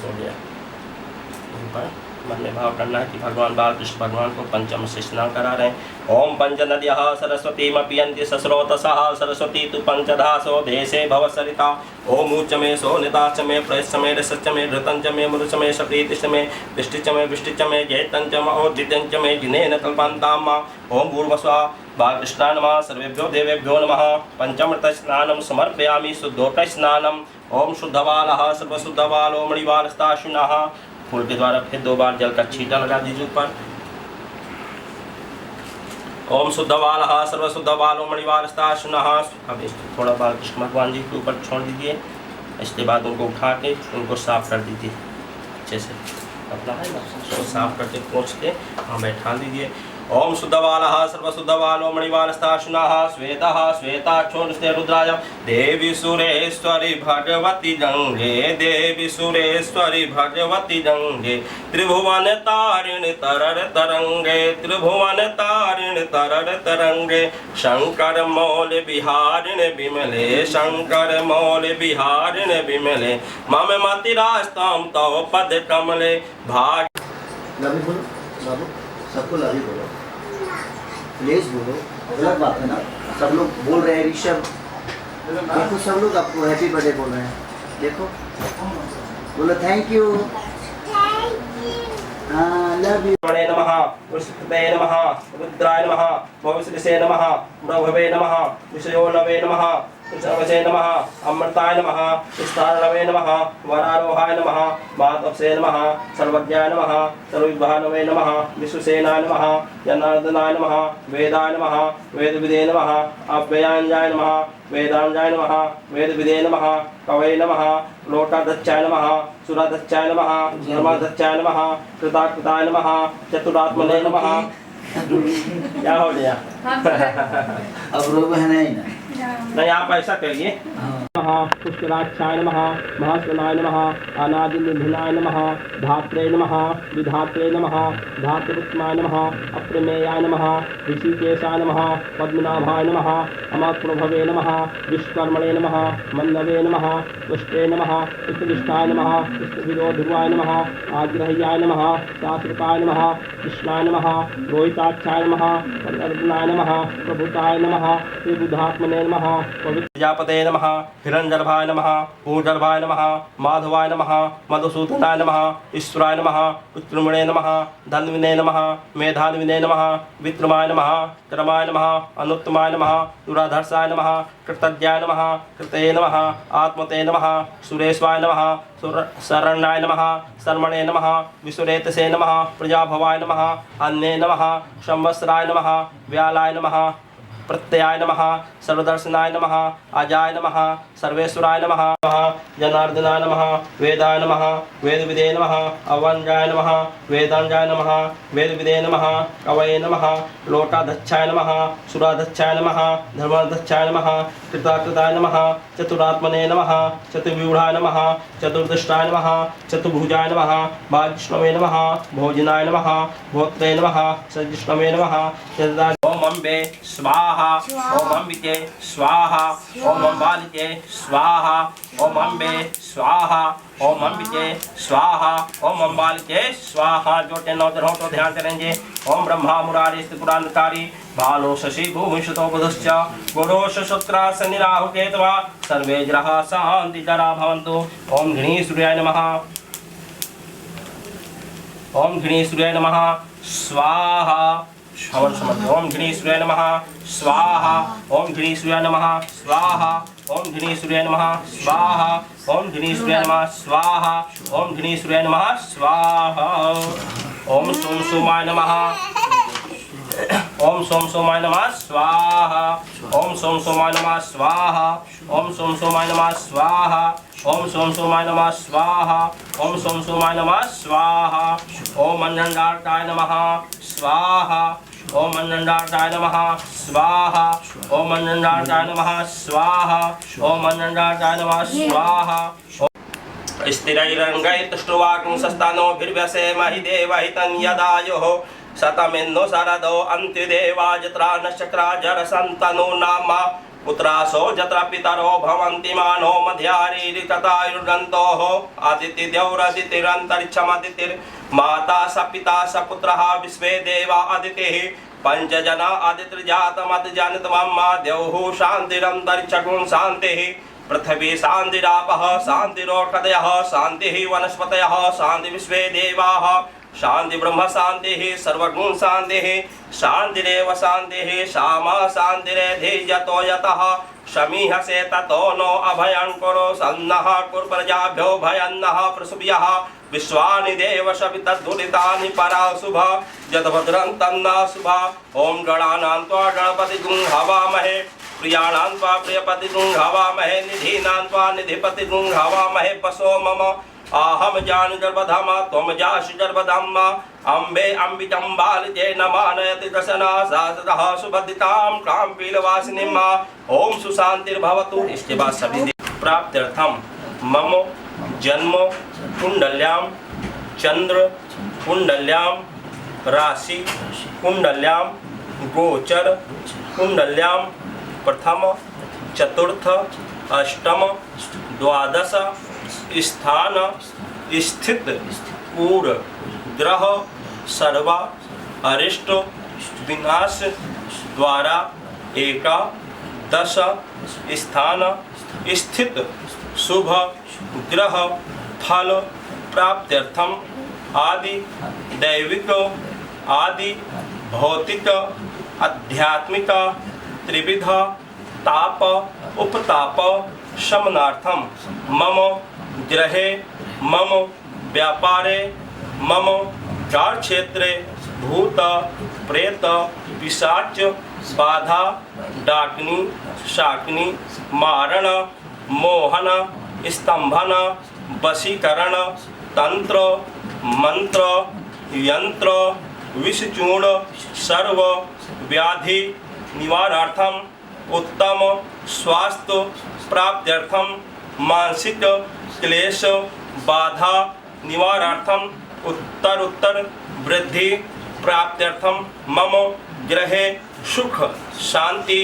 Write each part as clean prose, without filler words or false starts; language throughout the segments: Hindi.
हो गया। ऊपर मन में भाव करना है कि भगवान बालकृष्ण भगवान को पंचम से स्नान करा रहे हैं। ओम पंच नद्यः सरस्वतीम पियन्ति सस्रोतसः सरस्वती तु पंचधासो देशे भव सरिता। ओम ऊच में सोनिता च में प्रयश्च में रसच में धृतं च में मरुच में सप्रीतिश्च में वृष्टिच में वृष्टिच में जयतं च महोद्दितं च में जिनेन कल्पन्तां मा। ओम भूर्भुवस्सुः बालकृष्णाय नमः। सर्वेभ्यो देवेभ्यो नमः। पंचामृतस्नानं समर्पयामि शुद्धोदकस्नानम्। ओम शुद्धबालः सर्वशुद्धबालो मणिबालस्ताशुनः। फूल के द्वारा फिर 2 बार जल का छींटा लगा दीजिए ऊपर। ओम शुद्ध बालः सर्वशुद्ध बालो मणिबालस्ताशुनः। अब इसको थोड़ा बाल कृष्ण भगवान जी के ऊपर छोड़ दीजिए। इसके बाद उनको उठा के उनको साफ कर दीजिए अच्छे से। अपना है ना उसको साफ करके पोंछ के वहाँ बैठा दीजिए। ओम शुद्ध बालः सर्वशुद्ध बालो मणिबालस्ताशुनः। श्वेतः श्वेताक्षोरुस्ते रुद्राय देवी सुरेश्वरी भगवती जंगे देवी सुरेश्वरी भगवती जंगे त्रिभुवन तारिणी तरर तरंगे त्रिभुवन तारिणी तरर तरंगे शंकर मौल बिहारिण बिमले शंकर मौल बिहारिण बिमले मम मतिरास्ताम तव पद कमले भाग। लवी बोलो बाबू, सबको लवी बोलो, प्लीज बोलो। गलत बात है ना, सब लोग बोल रहे हैं ऋषभ, देखो सब लोग आपको हैप्पी बर्थडे बोल रहे हैं। देखो बोलो थैंक यू। हाँ लव यू। नमः वृषभते नमः रुद्राय नमः भविष्यसे नमः प्रभवे नमः विषयो नवे नमः सर्वसे नमः अमृताय नमः विस्तारणवे नमः वरारोहाय नमः मातपसे नमः सर्वज्ञाय नमः सर्वविद्वानवे नमः विश्वसेनाय नमः जनार्दनाय नमः वेदाय नमः वेदविदे नमः अव्ययांजाय नमः वेदांजाय नमः वेदविदे नमः कवये नमः लोटादच्छाय नमः सुरादच्छाय नमः धर्मादच्छाय नमः कृताकृताय नमः चतुरात्मने नमः। क्या हो गया? अब रोग है नहीं ना, नहीं आप ऐसा करिए। पुष्कराक्षाय नमः महास्वनाय नमः अनादिनिधिनाय नमः धात्रे नमः विधात्रे नमः धातृत्माय नमः अप्रमेयाय नमः ऋषिकेशाय नमः पद्मनाभाय नमः अमप्रभवे नमः विश्वकर्मणे नमः मन्नवे नमः पुष्टे नमः इष्टविष्टाय नमः इष्टविरोधुवाय नमः आग्रह्याय नमः शास्त्रकाय नमः कृष्णाय नमः रोहिताक्षाय नमः अर्जुनाय नमः प्रभुताय नमः त्रिबुधात्मने नमः प्रजापते नमः हिरण्यगर्भाय नमः भूगर्भाय नमः माधवाय नमः मधुसूदनाय नमः ईश्वराय नमः उत्तमणे नमः धन्विने नमः मेधान्विने नमः विक्रमाय नमः क्रमाय नमः अनुत्तमाय नमः दुराधर्षाय नमः कृतज्ञाय नमः कृतये नमः आत्मते नमः सुरेश्वाय नमः शरण्याय नमः शर्मणे नमः विसुरेतसे नमः प्रजाभवाय नमः अन्ये नमः संवत्सराय नमः व्यालाय नमः प्रत्ययाय नमः सर्वदर्शनाय नमः अजाय नमः सर्वेश्वराय नमः जनार्दनाय नमः वेदाय नमः वेदविदे नमः अवंजाय नमः वेदांजाय नमः वेदविदे नमः कवये नमः लोटादच्छाय नमः सुरादच्छाय नमः धर्मादच्छाय नमः कृताकृताय नमः चतुरात्मने नमः चतुर्व्यूढ़ाय नमः चतुर्दष्टाय नमः चतुर्भुजाय नमः भाग्यष्णवे नमः भोजनाय नमः भोक्त्रे नमः सजिष्णवे नमः। ओम अम्बे स्वाहा ओम अंबिके स्वाहा ओम अम्बालिके स्वाहा ओम अम्बे स्वाहा ओम अंबिके स्वाहा ओम अम्बालिके स्वाहा। जोटे 9 ग्रहों को ध्यान करेंगे। ओम ब्रह्मा मुरारी पुराणकारी बालो शशि भूमिषुतो बुधश्च गुरोश शुक्रा शनि राहु केतवा सर्वे ग्रहा शांति जरा भवन्तु। ओम घृणी सूर्याय नमः ओम घृणी सूर्याय नमः स्वाहा। हवन समर्थ। ओम घृणी सूर्याय नमः स्वाहा ओम घृणी सूर्याय नमः स्वाहा ओम घृणी सूर्याय नमः स्वाहा ओम घृणी सूर्याय नमः स्वाहा ओम घृणी सूर्याय नमः स्वाहा। ओम सोम सोमाय नमः ओम सोम सोमाय नमः स्वाहा ओम सोम सोमाय नमः स्वाहा ओम सोम सोमाय नमः स्वाहा ओम सोम सोमाय नमः स्वाहा ओम सोम सोमाय नमः स्वाहा। ओम अंजनदाताय नमः स्वाहा ओम अंजनदाताय नमः स्वाहा ओम अंजनदाताय नमः स्वाहा ओम अंजनदाताय नमः स्वाहा। स्थिरैरङ्गैस्तुष्टुवाकुंसस्तानोभिर्व्यसे महि देवहितं यदायुः शतमिन्दु शरदो अन्त्यदेवा जत्रा नक्षत्रा जरसन्तनु नाम पुत्रासो जत्र पितरो भवन्ति मानो मध्यारीरिततायुर्गन्तोः आदित्यद्यौरदितिरन्तरिक्षमदितिर्माता स पिता स पुत्रः विश्वे देवा अदितिः पंचजना आदित्यजातमदिजनितमम्मा द्यौः शान्तिरन्तरिक्षगुं शान्तिः पृथ्वी शान्तिरापः शान्तिरोषधयः शान्तिः वनस्पतयः शान्ति विश्वे देवाः शान्ति ब्रह्म शान्तिः सर्वगुण शान्तिः शान्तिरेव शान्तिः श्यामा शान्तिरेधिजतो यतः शमीहसे ततो नो अभयं कुरु सन्नः कुरु प्रजाभ्यो भयन्नः प्रसूभ्यः विश्वानि देव सवितद्दुरितानि पराशुभ यद्भद्रं तन्ना शुभ ॐ गणानां त्वा गणपतिगुं हवामहे प्रियाणां त्वा प्रियपतिगुं हवामहे निधीनां त्वा निधिपतिगुं हवामहे पशो मम आहम जान गर्भधामा त्वं जासि गर्भधामा अम्बे अम्बिजम्बालिजे नमानयति दशना सासतः सुबद्धितां क्लां पीलवासिनीं मा ओम सुशांतिर्भवतु। इसके बाद सभी प्राप्त्यर्थम मम जन्म कुंडल्यां चंद्र कुंडल्यां राशि कुंडल्यां गोचर कुंडल्यां प्रथम चतुर्थ अष्टम द्वादश स्थान स्थित पूर्व ग्रह सर्व अरिष्ट विनाश द्वारा एकादश स्थान स्थित शुभ ग्रह फल प्राप्त्यर्थम आदि दैविक आदि भौतिक आध्यात्मिक त्रिविध ताप उपताप शमनार्थम मम गृहे मम व्यापारे मम कार्यक्षेत्रे भूत प्रेत पिशाच बाधा डाकिनी शाकिनी मारण मोहन स्तंभन वशीकरण तंत्र मंत्र यंत्र विषचूर्ण सर्व व्याधि निवारणार्थम उत्तम स्वास्थ्य प्राप्त्यर्थम मानसिक क्लेश बाधा निवारणार्थम उत्तर वृद्धि प्राप्त्यर्थम मम गृहे सुख शांति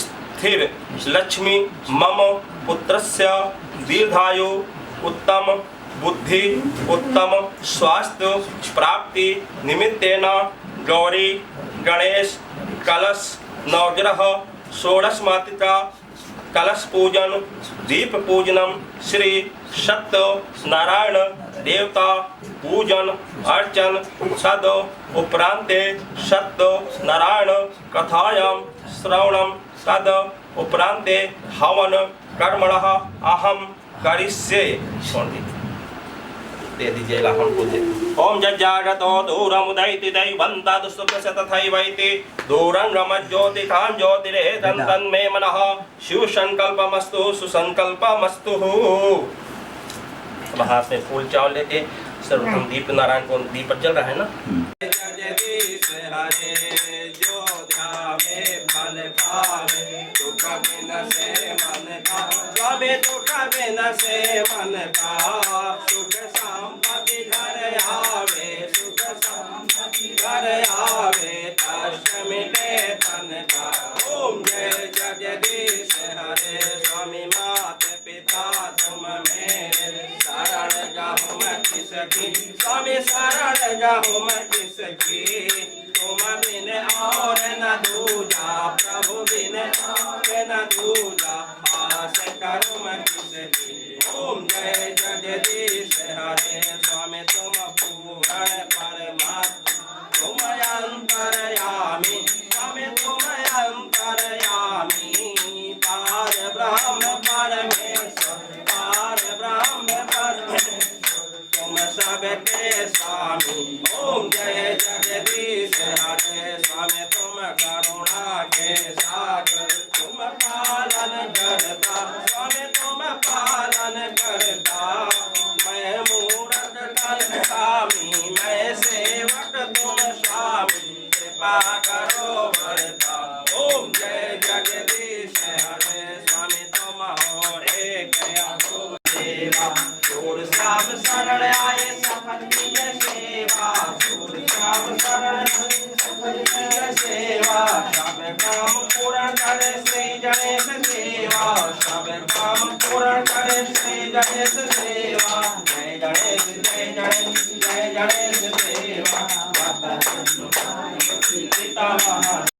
स्थिर लक्ष्मी मम पुत्रस्य दीर्घायु उत्तम बुद्धि उत्तम स्वास्थ्य प्राप्ति निमित्तेन गौरी गणेश कलश नवग्रह षोडश मातृका कलश पूजन दीप पूजनम श्री सत्य नारायण देवता पूजन अर्चन सद उपरांते सत्य नारायण कथायां श्रवणम तद उपरांते हवन कर्मणः अहम करिष्ये। दे दीजिए हम पूजे। ओम जज्जागतो दूरमुदैति दैवन्तादुस्तुभ्यस्य तथैवैति दूरं रमज्योतिकां ज्योतिरेतं तन्मे मनः शिवसंकल्पमस्तु सुसंकल्पमस्तु। अब हाथ में फूल चावल लेके सर्वप्रथम दीप नारायण को दीप जल रहा है ना। जगदीश हरे जो ध्यावे फल पावे दुख बिन से मन का स्वामी दुख बिन से मन का सुख संपत्ति घर आवे सुख संपत्ति घर आवे कष्ट मिटे तन का। ओम जय जगदीश हरे स्वामी माता पिता तुम मेरे शरण गाहु मैं किसकी स्वामी शरण गाहु मैं किसकी तुम बिन और न दूजा प्रभु बिन और न दूजा आस करूं मैं किसकी। ओम जय जगदीश हरे स्वामी तुम पूर्ण परमात्मा तुम अंतर्यामी स्वामी तुम अंतर्यामी पार ब्रह्म परमेश्वर पार ब्रह्म परमेश्वर तुम सबके स्वामी। ओम जय जगदीश हरे स्वामी तुम करुणा के सागर तुम पालन करता स्वामी तुम पालन करता। मैं मूरत तन स्वामी मैं सेवक तुम स्वामी कृपा करो भरता। ओम जय जगदीश हरे स्वामी तुम हो एक देवा सूर श्याम शरण आए सफल किए सेवा सूर श्याम शरण सफल किए सेवा सब काम पूर्ण करे श्री गणेश गणेश देवा जय गणेश जय गणेश जय गणेश देवा माता पिता महा